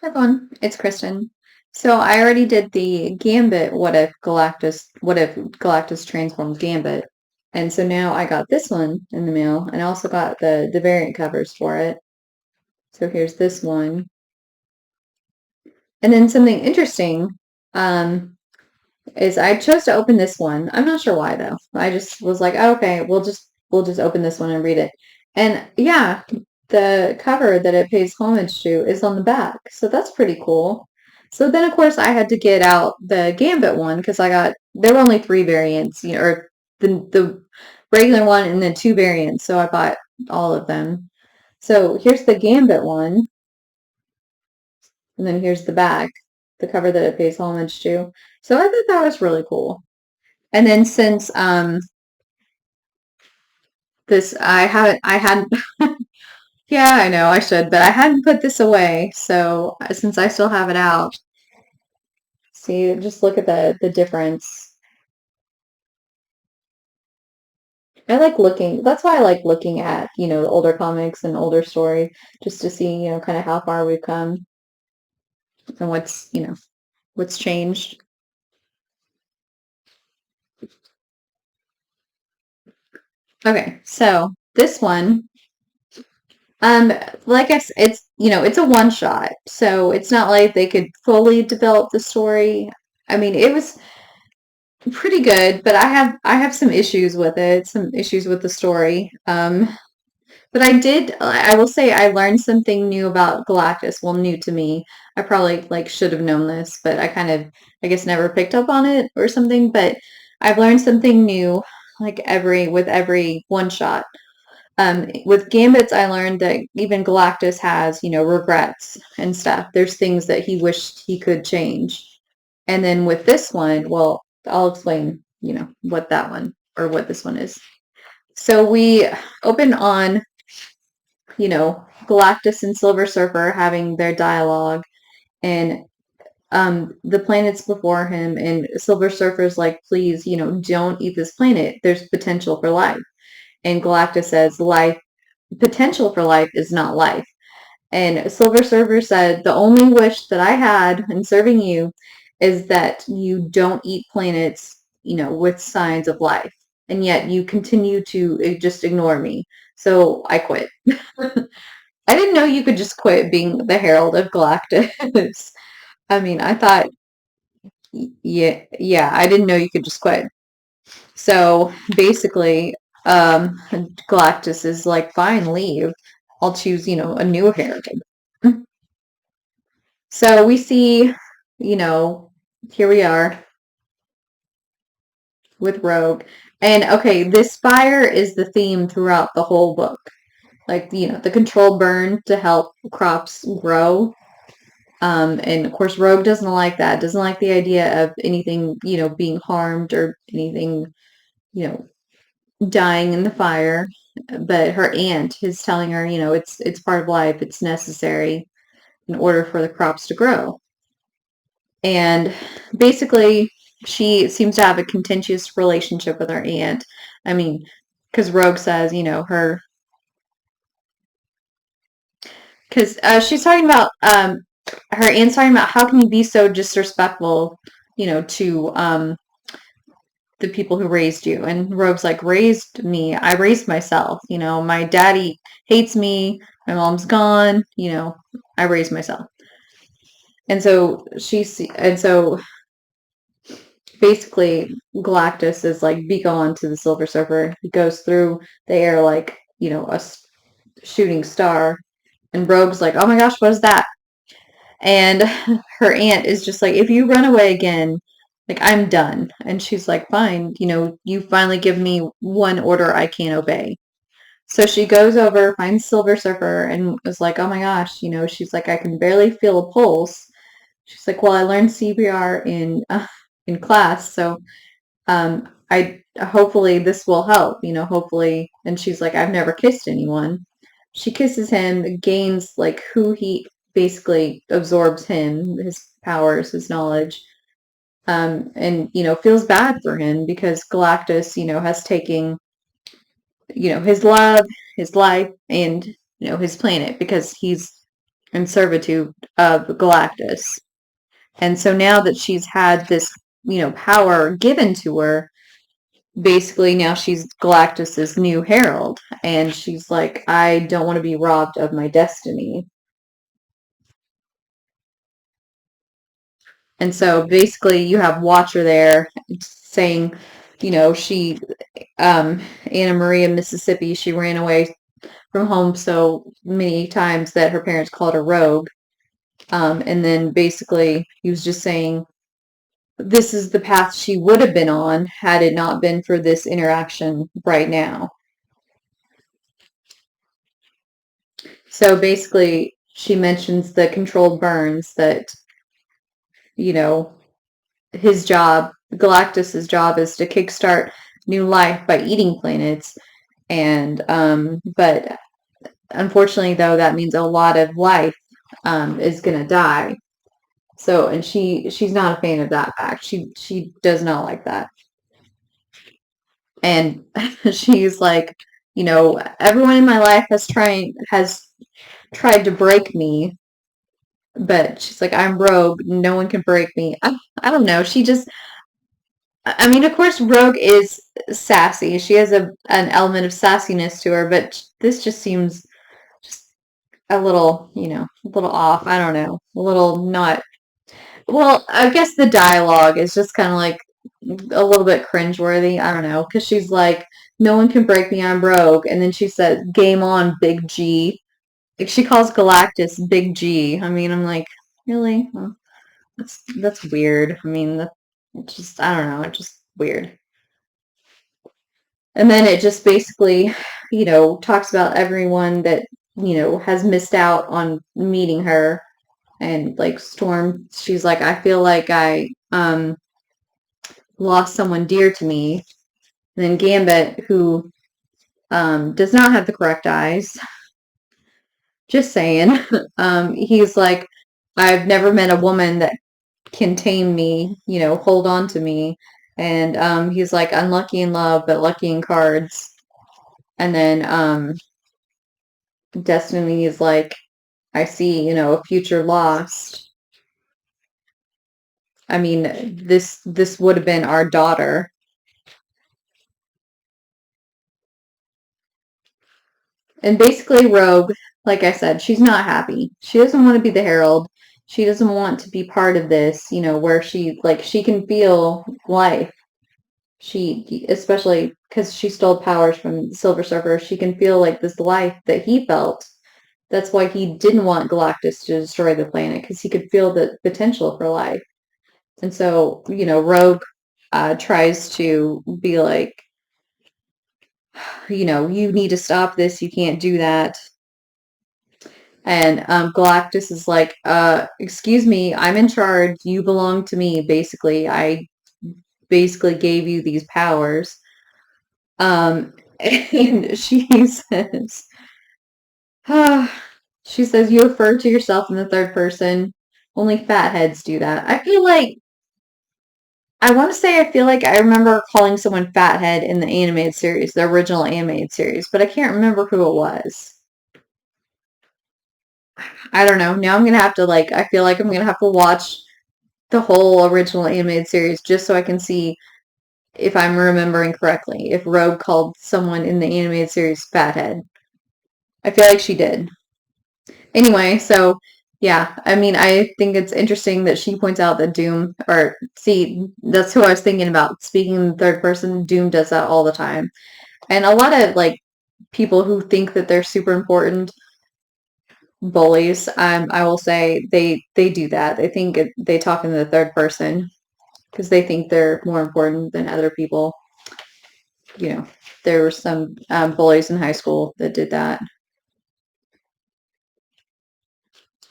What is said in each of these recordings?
Hi everyone, it's Kristen. So I already did the Gambit what if Galactus transformed Gambit. And so now I got this one in the mail and I also got the variant covers for it. So here's this one. And then something interesting um is I chose to open this one. I'm not sure why though. I just was like, oh, okay, we'll just open this one and read it. And yeah, the cover that it pays homage to is on the back. So that's pretty cool. So then of course I had to get out the Gambit one because there were only three variants, or the regular one and then two variants. So I bought all of them. So here's the Gambit one, and then here's the back, the cover that it pays homage to. So I thought that was really cool. And then since this I hadn't yeah, I know I should, but I hadn't put this away. So since I still have it out, see, just look at the difference. I like looking, that's why I like looking at, the older comics and older story just to see, kind of how far we've come and what's changed. Okay, so this one, like I said, it's a one shot, so it's not like they could fully develop the story. I mean, it was pretty good, but I have some issues with it, some issues with the story. But I will say I learned something new about Galactus. Well, new to me. I probably like should have known this, but I guess never picked up on it or something, but I've learned something new like every one shot. With Gambits, I learned that even Galactus has, regrets and stuff. There's things that he wished he could change. And then with this one, well, I'll explain, what that one or what this one is. So we open on, Galactus and Silver Surfer having their dialogue, and the planets before him, and Silver Surfer's like, please, don't eat this planet. There's potential for life. And Galactus says, life, potential for life is not life. And Silver Surfer said, the only wish that I had in serving you is that you don't eat planets, with signs of life. And yet you continue to just ignore me. So I quit. I didn't know you could just quit being the Herald of Galactus. I mean, I thought, yeah, I didn't know you could just quit. So basically, Galactus is like, fine, leave. I'll choose, a new Herald. So we see, you know, here we are with Rogue. And okay, this fire is the theme throughout the whole book. Like, the controlled burn to help crops grow. And of course, Rogue doesn't like that, doesn't like the idea of anything, being harmed or anything, you know, dying in the fire. But her aunt is telling her, it's part of life, it's necessary in order for the crops to grow. And basically, she seems to have a contentious relationship with her aunt. I mean, because Rogue says, because she's talking about, her aunt's talking about how can you be so disrespectful, to the people who raised you. And Rogue's like, raised me. I raised myself. My daddy hates me. My mom's gone. I raised myself. And so basically Galactus is like, be gone to the Silver Surfer. He goes through the air like, a shooting star. And Rogue's like, oh my gosh, what is that? And her aunt is just like, if you run away again, like, I'm done. And she's like, fine, you finally give me one order I can't obey. So she goes over, finds Silver Surfer, and is like, oh my gosh, she's like, I can barely feel a pulse. She's like, well, I learned CPR in class, so I hopefully this will help, hopefully. And she's like, I've never kissed anyone. She kisses him, gains like who he basically absorbs him, his powers, his knowledge, and feels bad for him because Galactus, has taken, his love, his life, and his planet because he's and servitude of Galactus. And so now that she's had this, power given to her, basically now she's Galactus's new herald. And she's like, I don't want to be robbed of my destiny. And so basically you have Watcher there saying, she, Anna Maria, Mississippi, she ran away from home so many times that her parents called her rogue. And then basically he was just saying, this is the path she would have been on had it not been for this interaction right now. So basically, she mentions the controlled burns that, you know, his job, Galactus's job, is to kickstart new life by eating planets. And, but unfortunately, though, that means a lot of life is going to die. So, and she's not a fan of that fact. She does not like that. And she's like, everyone in my life has tried to break me, but she's like, I'm rogue, no one can break me. I don't know. I mean, of course, Rogue is sassy. She has an element of sassiness to her, but this just seems just a little off. I don't know, a little not. Well, I guess the dialogue is just kind of like a little bit cringeworthy. I don't know, because she's like, no one can break me, I'm Rogue, and then she said, "Game on, Big G." Like she calls Galactus Big G. I mean, I'm like, really? Well, that's weird. I mean, it's just I don't know. It's just weird. And then it just basically, talks about everyone that, has missed out on meeting her. And like Storm, she's like, I feel like I lost someone dear to me. And then Gambit, who does not have the correct eyes, just saying, he's like, I've never met a woman that can tame me, hold on to me. And he's like, unlucky in love, but lucky in cards. And then Destiny is like, I see, a future lost. I mean, this would have been our daughter. And basically Rogue, like I said, she's not happy. She doesn't want to be the Herald. She doesn't want to be part of this, where she can feel life. She, especially because she stole powers from the Silver Surfer, she can feel like this life that he felt. That's why he didn't want Galactus to destroy the planet, because he could feel the potential for life. And so, Rogue tries to be like, you need to stop this. You can't do that. And Galactus is like, excuse me, I'm in charge. You belong to me, basically. I basically gave you these powers. And she says, you refer to yourself in the third person. Only fatheads do that. I want to say I feel like I remember calling someone fathead in the animated series, the original animated series, but I can't remember who it was. I don't know. Now I'm gonna have to I feel like I'm gonna have to watch the whole original animated series just so I can see if I'm remembering correctly. If Rogue called someone in the animated series fathead. I feel like she did. Anyway, so yeah, I mean, I think it's interesting that she points out that Doom, or see, that's who I was thinking about. Speaking in third person, Doom does that all the time. And a lot of people who think that they're super important bullies, I will say they do that. They talk in the third person because they think they're more important than other people. There were some bullies in high school that did that.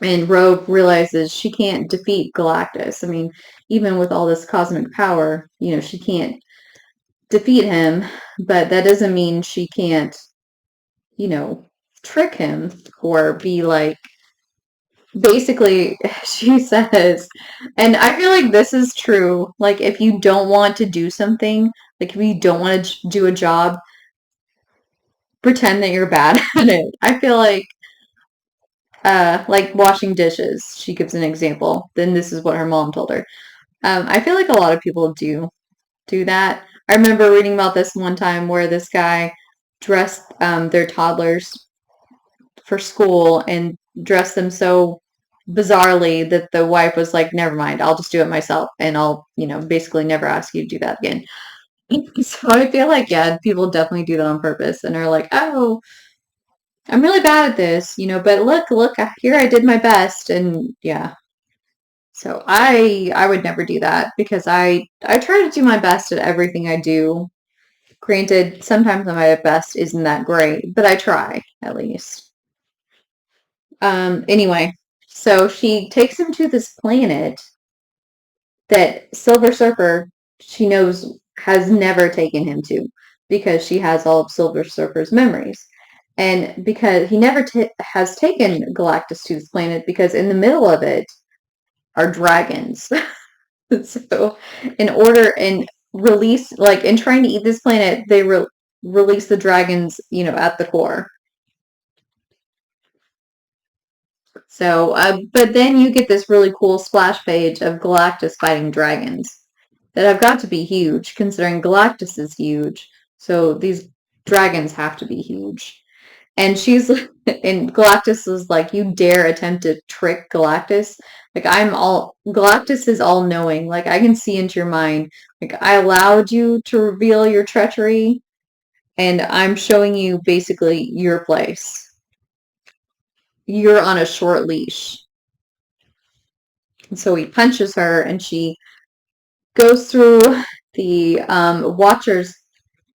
And Rogue realizes she can't defeat Galactus. I mean, even with all this cosmic power, she can't defeat him, but that doesn't mean she can't, you know, trick him or be like, basically, she says, and I feel like this is true. Like, if you don't want to do something, like, if you don't want to do a job, pretend that you're bad at it. I feel like like washing dishes. She gives an example. Then this is what her mom told her. I feel like a lot of people do that. I remember reading about this one time where this guy dressed their toddlers for school and dressed them so bizarrely that the wife was like, never mind, I'll just do it myself and I'll, basically never ask you to do that again. So I feel like, yeah, people definitely do that on purpose and are like, oh, I'm really bad at this, but look, here I did my best. And yeah, so I would never do that because I try to do my best at everything I do. Granted, sometimes my best isn't that great, but I try at least. Anyway, so she takes him to this planet that Silver Surfer, she knows, has never taken him to because she has all of Silver Surfer's memories. And because he never has taken Galactus to this planet because in the middle of it are dragons. So in order and release, like in trying to eat this planet, they release the dragons, at the core. So, but then you get this really cool splash page of Galactus fighting dragons that have got to be huge, considering Galactus is huge. So these dragons have to be huge. And and Galactus is like, you dare attempt to trick Galactus? Like, Galactus is all knowing. Like, I can see into your mind. Like, I allowed you to reveal your treachery, and I'm showing you basically your place. You're on a short leash. And so he punches her, and she goes through the Watcher's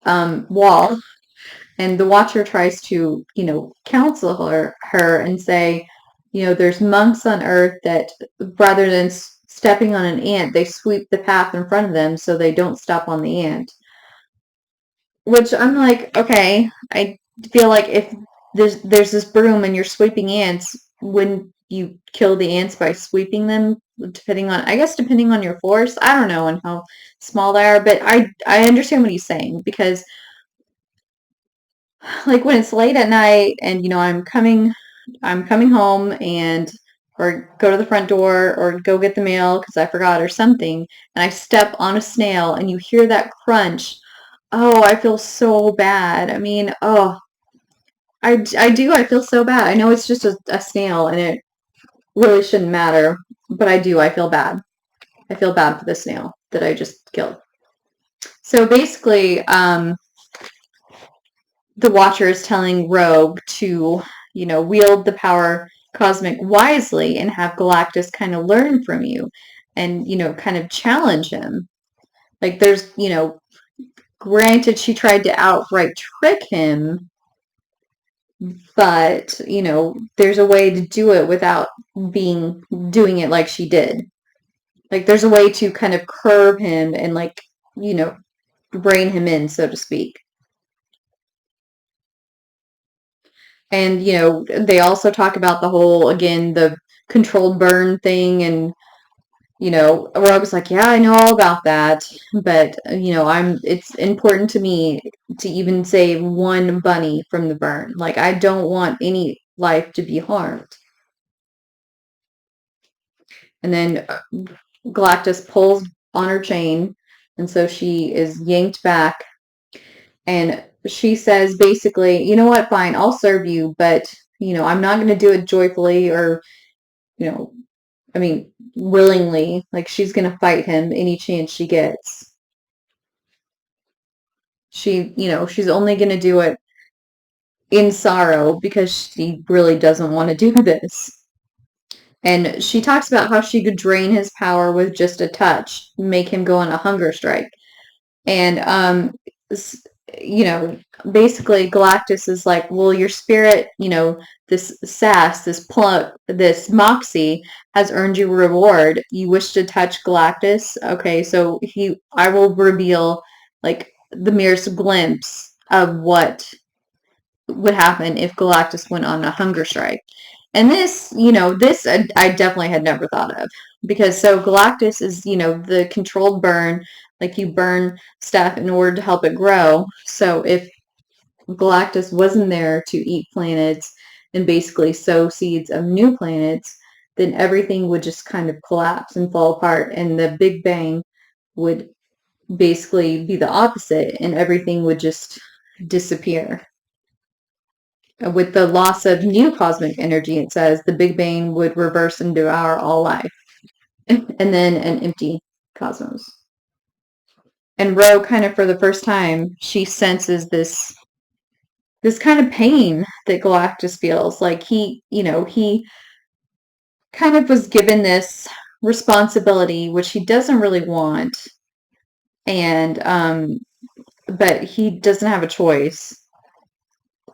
wall, and the Watcher tries to, counsel her and say, there's monks on Earth that rather than stepping on an ant, they sweep the path in front of them so they don't step on the ant. Which I'm like, okay, I feel like if there's this broom and you're sweeping ants, wouldn't you kill the ants by sweeping them? Depending on your force. I don't know and how small they are, but I understand what he's saying because like when it's late at night and I'm coming home and or go to the front door or go get the mail because I forgot or something and I step on a snail and you hear that crunch. Oh, I feel so bad. I mean, oh, I do. I feel so bad. I know it's just a snail and it really shouldn't matter, but I do. I feel bad. I feel bad for the snail that I just killed. So basically, the Watcher is telling Rogue to, wield the power cosmic wisely and have Galactus kind of learn from you and, kind of challenge him. Like there's, granted she tried to outright trick him, but, there's a way to do it without doing it like she did. Like there's a way to kind of curb him and like, rein him in, so to speak. And, they also talk about the whole, again, the controlled burn thing. And, Rob was like, yeah, I know all about that. But, it's important to me to even save one bunny from the burn. Like, I don't want any life to be harmed. And then Galactus pulls on her chain. And so she is yanked back. And she says basically, you know what, fine, I'll serve you, but, I'm not going to do it joyfully or, I mean, willingly. Like, she's going to fight him any chance she gets. She's only going to do it in sorrow because she really doesn't want to do this. And she talks about how she could drain his power with just a touch, make him go on a hunger strike. And basically Galactus is like, well, your spirit, this sass, this plug, this moxie has earned you a reward. You wish to touch Galactus? Okay, so I will reveal like the merest glimpse of what would happen if Galactus went on a hunger strike. And this I definitely had never thought of because so Galactus is, the controlled burn, like you burn stuff in order to help it grow. So if Galactus wasn't there to eat planets and basically sow seeds of new planets, then everything would just kind of collapse and fall apart, and the Big Bang would basically be the opposite, and everything would just disappear. With the loss of new cosmic energy, it says the Big Bang would reverse and devour all life, and then an empty cosmos. And Ro, kind of for the first time, she senses this kind of pain that Galactus feels. Like he kind of was given this responsibility, which he doesn't really want, and but he doesn't have a choice.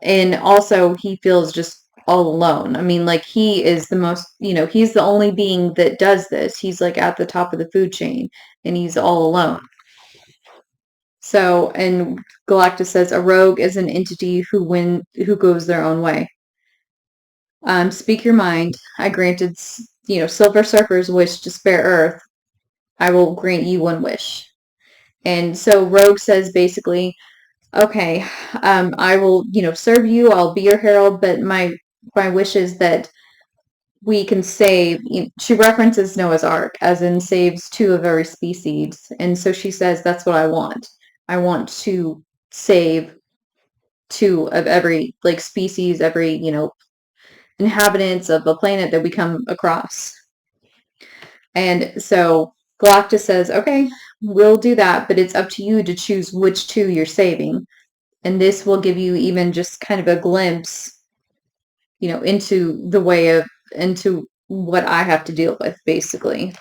And also he feels just all alone. I mean, like he is the most, he's the only being that does this. He's like at the top of the food chain and he's all alone. So, and Galactus says a rogue is an entity who goes their own way. Speak your mind. I granted, Silver Surfer's wish to spare Earth. I will grant you one wish. And so Rogue says basically, okay, I will, serve you. I'll be your herald, but my wish is that we can save. She references Noah's Ark, as in saves 2 of every species, and so she says that's what I want. I want to save 2 of every species, every inhabitants of the planet that we come across. And so Galactus says, okay, we'll do that, but it's up to you to choose which 2 you're saving. And this will give you even just kind of a glimpse, into what I have to deal with, basically.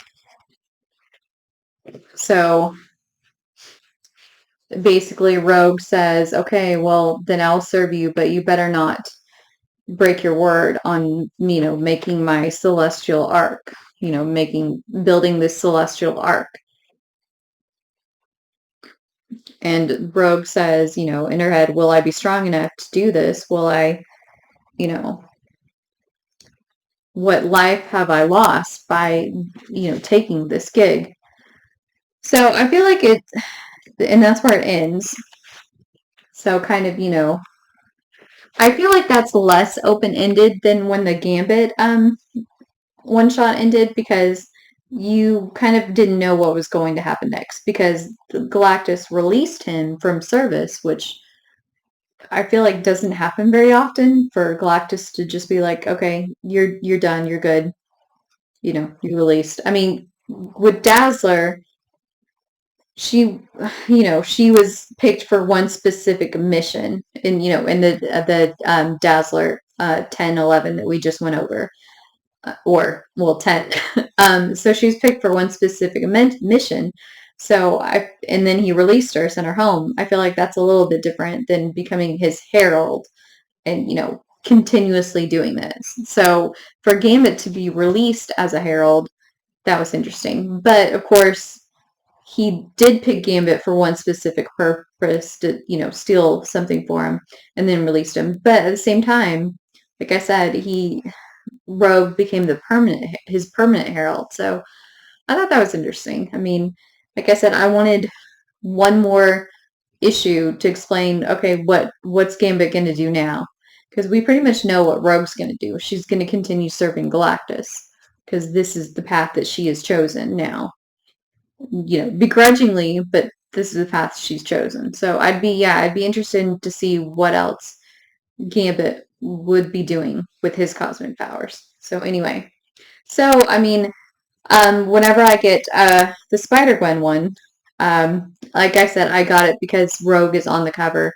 So basically Rogue says, okay, well, then I'll serve you, but you better not break your word on, making my celestial ark, building this celestial ark. And Rogue says, in her head, will I be strong enough to do this? Will I, what life have I lost by, taking this gig? So I feel like and that's where it ends. So kind of, I feel like that's less open-ended than when the Gambit one shot ended, because you kind of didn't know what was going to happen next, because Galactus released him from service, which I feel like doesn't happen very often, for Galactus to just be like, okay, you're done, you're good, you're released. I mean, with Dazzler, she was picked for one specific mission in the Dazzler 10-11 that we just went over, or well 10. So she was picked for one specific mission. So and then he released her, sent her home. I feel like that's a little bit different than becoming his herald and continuously doing this. So for Gambit to be released as a herald, that was interesting. But of course, he did pick Gambit for one specific purpose, to, steal something for him and then released him. But at the same time, like I said, Rogue became his permanent herald. So I thought that was interesting. I mean, like I said, I wanted one more issue to explain, okay, what's Gambit going to do now? Because we pretty much know what Rogue's going to do. She's going to continue serving Galactus, because this is the path that she has chosen now. Begrudgingly, but this is the path she's chosen. So I'd be interested to see what else Gambit would be doing with his cosmic powers. So anyway, I mean, whenever I get the Spider-Gwen one, like I said, I got it because Rogue is on the cover.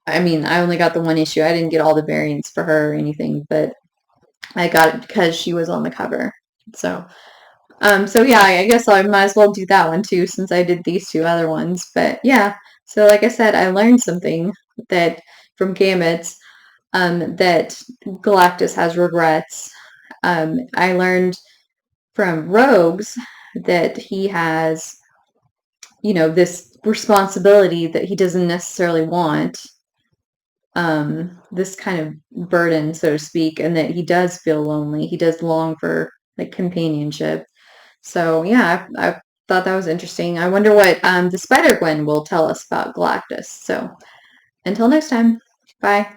I mean, I only got the one issue. I didn't get all the variants for her or anything, but I got it because she was on the cover. So yeah, I guess I might as well do that one too, since I did these 2 other ones. But yeah, so like I said, I learned something that from Gambit's, that Galactus has regrets. I learned from Rogue's that he has, this responsibility that he doesn't necessarily want, this kind of burden, so to speak, and that he does feel lonely. He does long for companionship. So yeah, I thought that was interesting. I wonder what the Spider-Gwen will tell us about Galactus. So until next time, bye.